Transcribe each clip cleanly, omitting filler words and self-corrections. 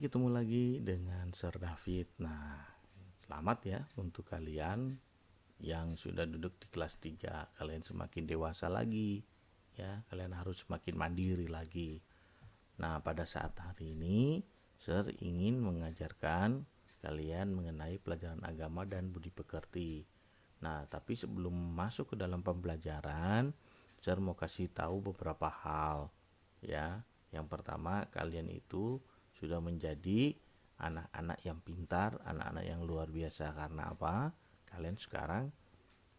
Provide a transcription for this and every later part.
Ketemu lagi dengan Sir David. Nah, selamat ya untuk kalian yang sudah duduk di kelas 3. Kalian semakin dewasa lagi. Ya, kalian harus semakin mandiri lagi. Nah, pada saat hari ini, Sir ingin mengajarkan kalian mengenai pelajaran agama dan budi pekerti. Nah, tapi sebelum masuk ke dalam pembelajaran, Sir mau kasih tahu beberapa hal. Ya, yang pertama, kalian itu sudah menjadi anak-anak yang pintar, anak-anak yang luar biasa. Karena apa? Kalian sekarang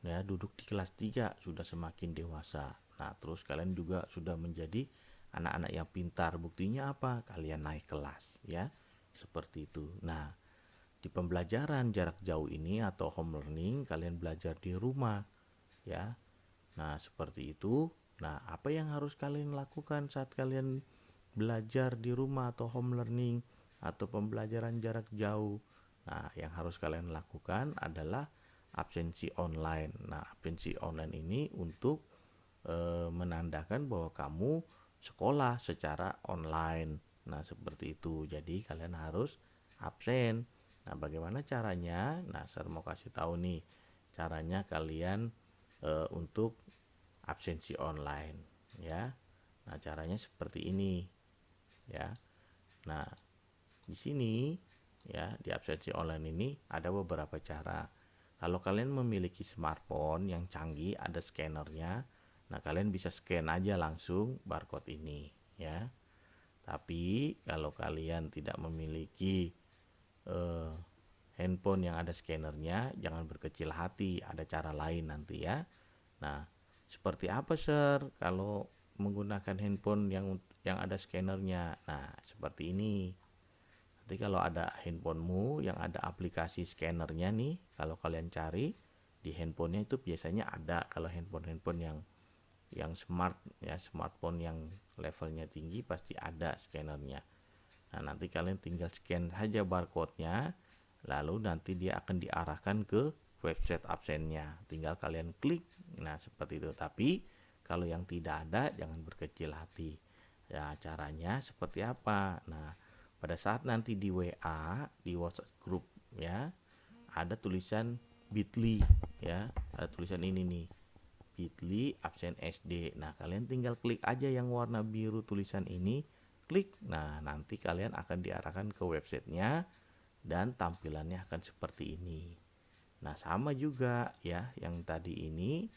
ya duduk di kelas 3 sudah semakin dewasa. Nah, terus kalian juga sudah menjadi anak-anak yang pintar. Buktinya apa? Kalian naik kelas, ya. Seperti itu. Nah, di pembelajaran jarak jauh ini atau home learning, kalian belajar di rumah, ya. Nah, seperti itu. Nah, apa yang harus kalian lakukan saat kalian belajar di rumah atau home learning atau pembelajaran jarak jauh? Nah, yang harus kalian lakukan adalah absensi online. Nah, absensi online ini untuk menandakan bahwa kamu sekolah secara online. Nah, seperti itu. Jadi, kalian harus absen. Nah, bagaimana caranya? Nah, saya mau kasih tahu nih. Caranya kalian untuk absensi online, ya. Nah, caranya seperti ini, ya. Nah, di sini ya, di absensi online ini ada beberapa cara. Kalau kalian memiliki smartphone yang canggih, ada scannernya. Nah, kalian bisa scan aja langsung barcode ini, ya. Tapi kalau kalian tidak memiliki eh, handphone yang ada scannernya, jangan berkecil hati, ada cara lain nanti ya. Nah, seperti apa, Sir, kalau menggunakan handphone yang ada scannernya? Nah, seperti ini. Nanti kalau ada handphonemu yang ada aplikasi scannernya nih, kalau kalian cari di handphonenya itu biasanya ada. Kalau handphone yang smart ya, smartphone yang levelnya tinggi pasti ada scannernya. Nah, nanti kalian tinggal scan saja barcode-nya, lalu nanti dia akan diarahkan ke website absennya. Tinggal kalian klik. Nah, seperti itu. Tapi kalau yang tidak ada, jangan berkecil hati. Ya, caranya seperti apa? Nah, pada saat nanti di WA, di WhatsApp group, ya, ada tulisan bit.ly, ya. Ada tulisan ini nih, bit.ly absen SD. Nah, kalian tinggal klik aja yang warna biru tulisan ini, klik. Nah, nanti kalian akan diarahkan ke websitenya dan tampilannya akan seperti ini. Nah, sama juga ya, yang tadi ini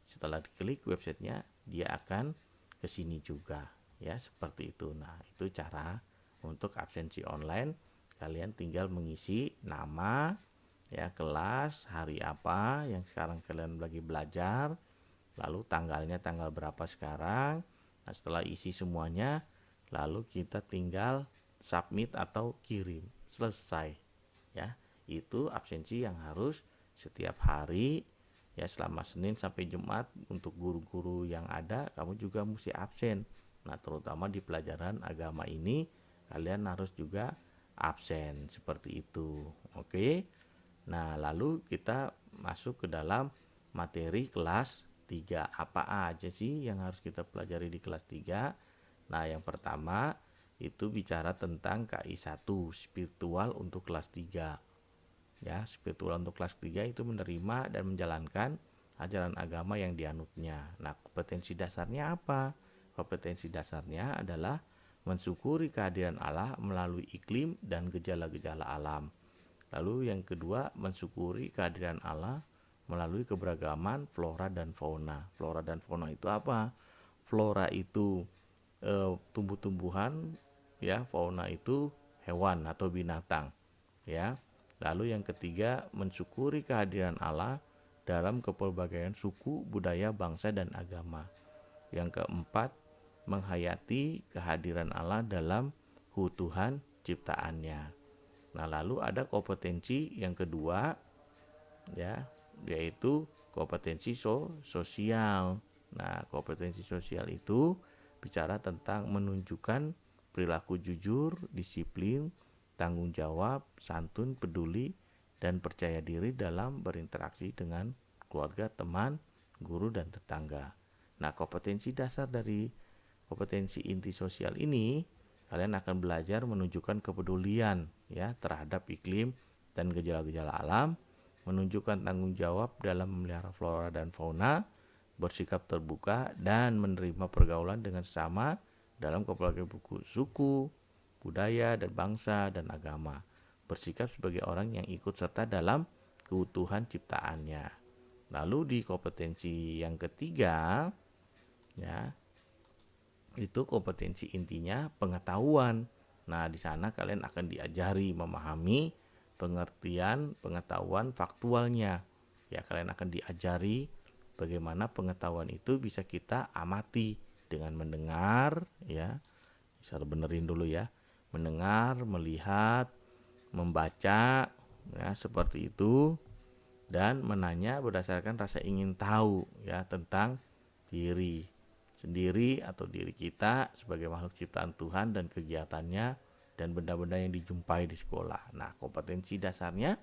setelah diklik websitenya, dia akan ke sini juga, ya, seperti itu. Nah, itu cara untuk absensi online. Kalian tinggal mengisi nama, ya, kelas, hari apa yang sekarang kalian lagi belajar, lalu tanggalnya tanggal berapa sekarang. Nah, setelah isi semuanya, lalu kita tinggal submit atau kirim. Selesai, ya. Itu absensi yang harus setiap hari, ya, selama Senin sampai Jumat. Untuk guru-guru yang ada, kamu juga mesti absen. Nah, terutama di pelajaran agama ini kalian harus juga absen seperti itu. Oke. Nah, lalu kita masuk ke dalam materi kelas 3. Apa aja sih yang harus kita pelajari di kelas 3? Nah, yang pertama itu bicara tentang KI 1, spiritual untuk kelas 3. Ya, spiritual untuk kelas 3 itu menerima dan menjalankan ajaran agama yang dianutnya. Nah, kompetensi dasarnya apa? Kompetensi dasarnya adalah mensyukuri kehadiran Allah melalui iklim dan gejala-gejala alam. Lalu yang kedua, mensyukuri kehadiran Allah melalui keberagaman flora dan fauna. Flora dan fauna itu apa? Flora itu tumbuh-tumbuhan, ya. Fauna itu hewan atau binatang, ya. Lalu yang ketiga, mensyukuri kehadiran Allah dalam kepelbagaian suku, budaya, bangsa, dan agama. Yang keempat, menghayati kehadiran Allah dalam keutuhan ciptaannya. Nah, lalu ada kompetensi yang kedua, ya, yaitu kompetensi sosial. Nah, kompetensi sosial itu bicara tentang menunjukkan perilaku jujur, disiplin, tanggung jawab, santun, peduli, dan percaya diri dalam berinteraksi dengan keluarga, teman, guru, dan tetangga. Nah, kompetensi dasar dari kompetensi inti sosial ini kalian akan belajar menunjukkan kepedulian ya terhadap iklim dan gejala-gejala alam, menunjukkan tanggung jawab dalam memelihara flora dan fauna, bersikap terbuka dan menerima pergaulan dengan sesama dalam kepelbagaian suku, budaya dan bangsa dan agama. Bersikap sebagai orang yang ikut serta dalam keutuhan ciptaannya. Lalu di kompetensi yang ketiga, ya, itu kompetensi intinya pengetahuan. Nah, di sana kalian akan diajari memahami pengertian pengetahuan faktualnya. Ya, kalian akan diajari bagaimana pengetahuan itu bisa kita amati dengan mendengar, ya. Bisa benerin dulu ya. Mendengar, melihat, membaca, ya, seperti itu, dan menanya berdasarkan rasa ingin tahu ya tentang diri sendiri atau diri kita sebagai makhluk ciptaan Tuhan dan kegiatannya dan benda-benda yang dijumpai di sekolah. Nah, kompetensi dasarnya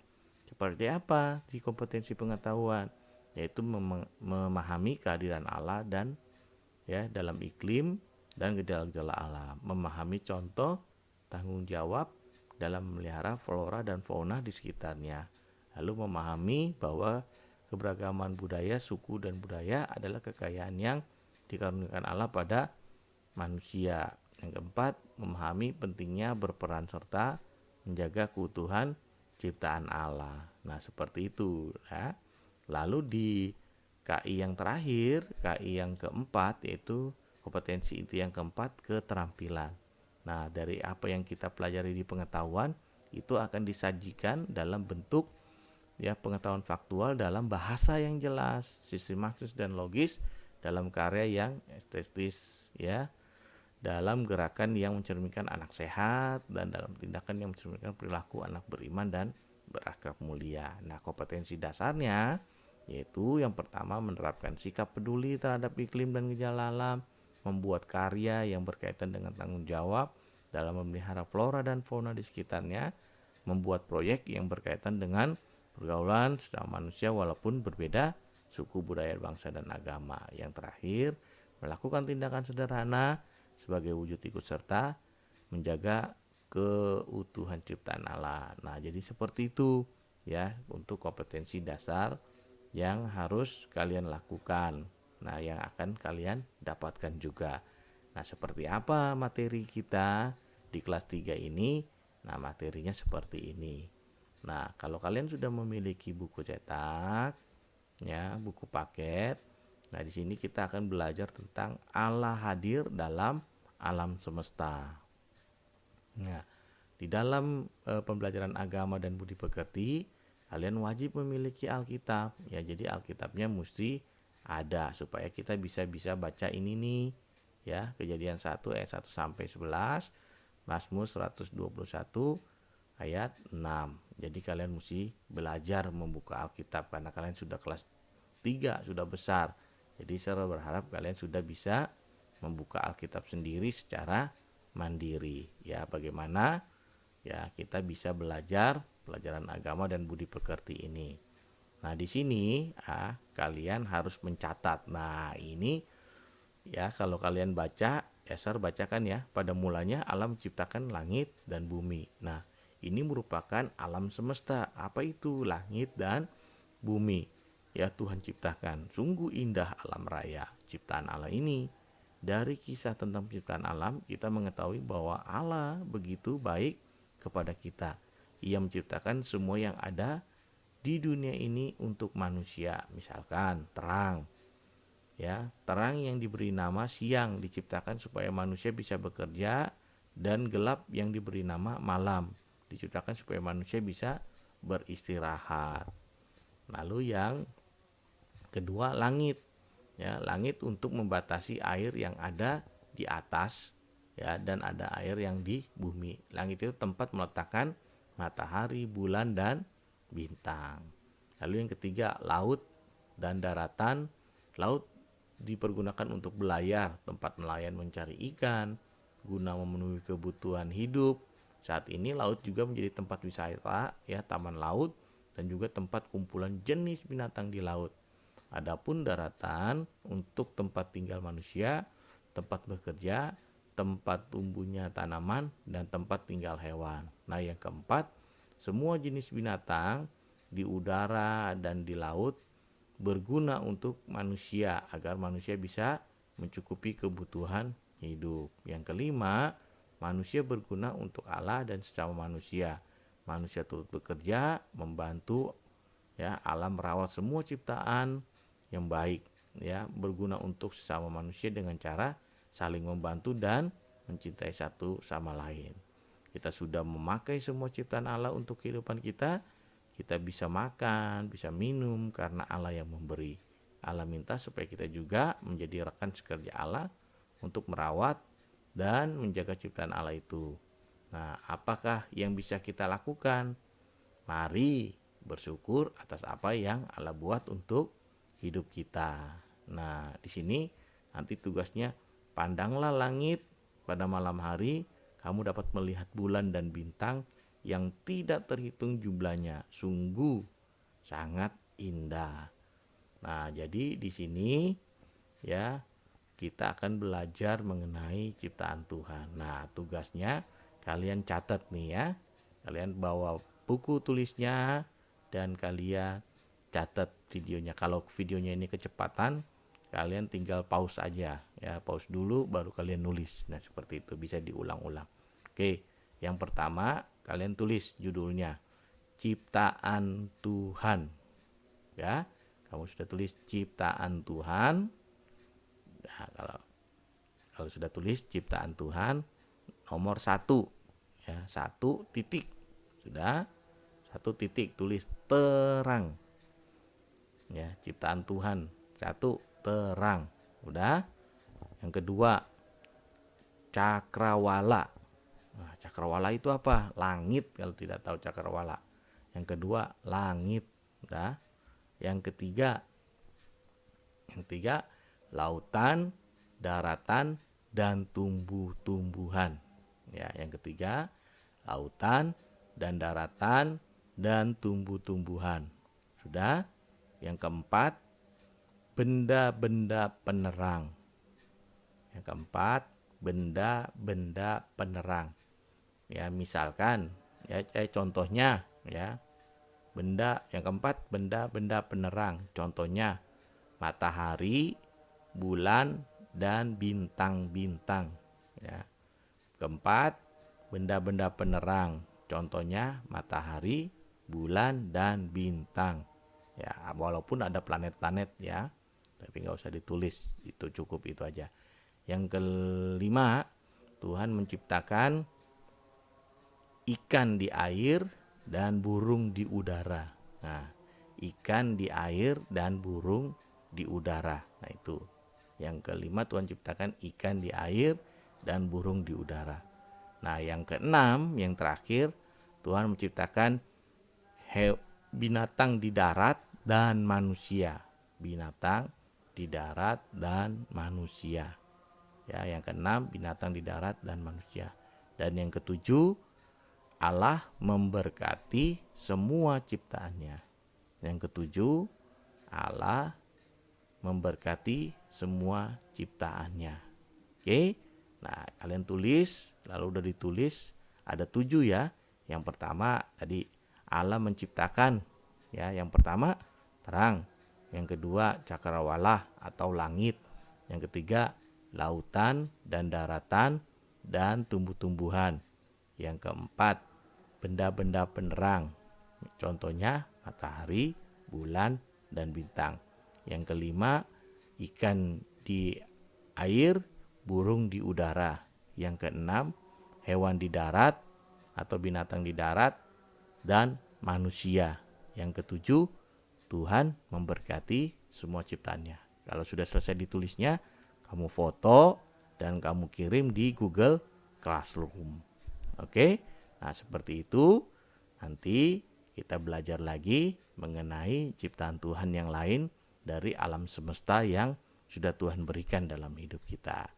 seperti apa di kompetensi pengetahuan? Yaitu memahami kehadiran Allah dan ya dalam iklim dan gejala-gejala alam, memahami contoh tanggung jawab dalam memelihara flora dan fauna di sekitarnya, lalu memahami bahwa keberagaman budaya, suku dan budaya adalah kekayaan yang dikaruniakan Allah pada manusia. Yang keempat, memahami pentingnya berperan serta menjaga keutuhan ciptaan Allah. Nah, seperti itu ya. Lalu di KI yang terakhir, KI yang keempat, yaitu kompetensi inti yang keempat, keterampilan. Nah, dari apa yang kita pelajari di pengetahuan itu akan disajikan dalam bentuk ya pengetahuan faktual dalam bahasa yang jelas, sistematis dan logis, dalam karya yang estetis ya, dalam gerakan yang mencerminkan anak sehat, dan dalam tindakan yang mencerminkan perilaku anak beriman dan berakhlak mulia. Nah, kompetensi dasarnya yaitu yang pertama menerapkan sikap peduli terhadap iklim dan gejala alam, membuat karya yang berkaitan dengan tanggung jawab dalam memelihara flora dan fauna di sekitarnya, membuat proyek yang berkaitan dengan pergaulan sesama manusia walaupun berbeda suku, budaya, bangsa, dan agama. Yang terakhir, melakukan tindakan sederhana sebagai wujud ikut serta menjaga keutuhan ciptaan Allah. Nah, jadi seperti itu ya untuk kompetensi dasar yang harus kalian lakukan. Nah, yang akan kalian dapatkan juga. Nah, seperti apa materi kita di kelas 3 ini? Nah, materinya seperti ini. Nah, kalau kalian sudah memiliki buku cetak, ya, buku paket. Nah, di sini kita akan belajar tentang Allah hadir dalam alam semesta. Nah, di dalam pembelajaran agama dan budi pekerti, kalian wajib memiliki Alkitab. Ya, jadi Alkitabnya mesti ada supaya kita bisa baca ini nih. Ya, Kejadian 1 ayat 1 sampai 11, Mazmur 121 ayat 6. Jadi kalian mesti belajar membuka Alkitab karena kalian sudah kelas 3, sudah besar. Jadi saya berharap kalian sudah bisa membuka Alkitab sendiri secara mandiri. Ya, bagaimana ya kita bisa belajar pelajaran agama dan budi pekerti ini. Nah, di sini kalian harus mencatat. Nah, ini ya kalau kalian baca, Esar bacakan ya, pada mulanya alam menciptakan langit dan bumi. Nah, ini merupakan alam semesta. Apa itu langit dan bumi? Ya, Tuhan ciptakan. Sungguh indah alam raya ciptaan Allah ini. Dari kisah tentang penciptaan alam, kita mengetahui bahwa Allah begitu baik kepada kita. Ia menciptakan semua yang ada di dunia ini untuk manusia. Misalkan terang. Ya, terang yang diberi nama siang diciptakan supaya manusia bisa bekerja, dan gelap yang diberi nama malam diciptakan supaya manusia bisa beristirahat. Lalu yang kedua, langit. Ya, langit untuk membatasi air yang ada di atas ya, dan ada air yang di bumi. Langit itu tempat meletakkan matahari, bulan, dan bintang. Lalu yang ketiga, laut dan daratan. Laut dipergunakan untuk belayar, tempat nelayan mencari ikan, guna memenuhi kebutuhan hidup. Saat ini laut juga menjadi tempat wisata ya, taman laut, dan juga tempat kumpulan jenis binatang di laut. Adapun daratan untuk tempat tinggal manusia, tempat bekerja, tempat tumbuhnya tanaman, dan tempat tinggal hewan. Nah, yang keempat, semua jenis binatang di udara dan di laut berguna untuk manusia agar manusia bisa mencukupi kebutuhan hidup. Yang kelima, manusia berguna untuk Allah dan sesama manusia. Manusia turut bekerja membantu ya alam merawat semua ciptaan yang baik, ya, berguna untuk sesama manusia dengan cara saling membantu dan mencintai satu sama lain. Kita sudah memakai semua ciptaan Allah untuk kehidupan kita. Kita bisa makan, bisa minum karena Allah yang memberi. Allah minta supaya kita juga menjadi rekan sekerja Allah untuk merawat dan menjaga ciptaan Allah itu. Nah, apakah yang bisa kita lakukan? Mari bersyukur atas apa yang Allah buat untuk hidup kita. Nah, di sini nanti tugasnya, pandanglah langit pada malam hari, kamu dapat melihat bulan dan bintang yang tidak terhitung jumlahnya, sungguh sangat indah. Nah, jadi di sini ya kita akan belajar mengenai ciptaan Tuhan. Nah, tugasnya kalian catat nih ya. Kalian bawa buku tulisnya dan kalian catat videonya. Kalau videonya ini kecepatan, kalian tinggal pause aja ya, pause dulu baru kalian nulis. Nah, seperti itu, bisa diulang-ulang. Oke, yang pertama kalian tulis judulnya Ciptaan Tuhan. Ya, kamu sudah tulis Ciptaan Tuhan. Nah, kalau sudah tulis Ciptaan Tuhan, nomor 1 ya, 1 titik. Sudah 1 titik, tulis terang. Ya, ciptaan Tuhan 1 terang. Udah. Yang kedua, cakrawala. Nah, cakrawala itu apa? Langit, kalau tidak tahu cakrawala. Yang kedua, langit. Udah. Yang ketiga, lautan, daratan, dan tumbuh-tumbuhan. Ya, yang ketiga, lautan dan daratan dan tumbuh-tumbuhan. Sudah. Yang keempat, benda-benda penerang. Yang keempat, benda-benda penerang. Ya, misalkan ya, contohnya ya. Benda yang keempat, benda-benda penerang. Contohnya matahari, bulan, dan bintang-bintang. Ya. Keempat, benda-benda penerang. Contohnya matahari, bulan, dan bintang. Ya, walaupun ada planet-planet ya, tapi nggak usah ditulis, itu cukup itu aja. Yang kelima, Tuhan menciptakan ikan di air dan burung di udara. Nah, ikan di air dan burung di udara. Nah, itu. Yang kelima, Tuhan ciptakan ikan di air dan burung di udara. Nah, yang keenam, yang terakhir, Tuhan menciptakan binatang di darat dan manusia. Binatang di darat dan manusia. Ya, yang keenam, binatang di darat dan manusia. Dan yang ketujuh, Allah memberkati semua ciptaannya. Yang ketujuh, Allah memberkati semua ciptaannya. Oke. Nah, kalian tulis, lalu udah ditulis, ada 7 ya. Yang pertama tadi Allah menciptakan ya, yang pertama terang, yang kedua cakrawala atau langit, yang ketiga lautan dan daratan dan tumbuh-tumbuhan, yang keempat benda-benda penerang, contohnya matahari, bulan, dan bintang, yang kelima ikan di air, burung di udara, yang keenam hewan di darat atau binatang di darat, dan manusia. Yang ketujuh, Tuhan memberkati semua ciptaannya. Kalau sudah selesai ditulisnya, kamu foto dan kamu kirim di Google Classroom. Oke, nah seperti itu. Nanti kita belajar lagi mengenai ciptaan Tuhan yang lain dari alam semesta yang sudah Tuhan berikan dalam hidup kita.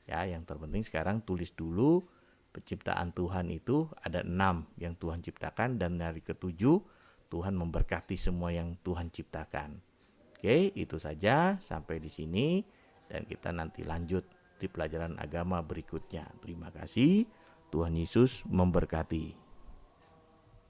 Ya, yang terpenting sekarang tulis dulu penciptaan Tuhan itu ada 6 yang Tuhan ciptakan, dan dari ketujuh Tuhan memberkati semua yang Tuhan ciptakan. Oke, itu saja sampai di sini, dan kita nanti lanjut di pelajaran agama berikutnya. Terima kasih. Tuhan Yesus memberkati.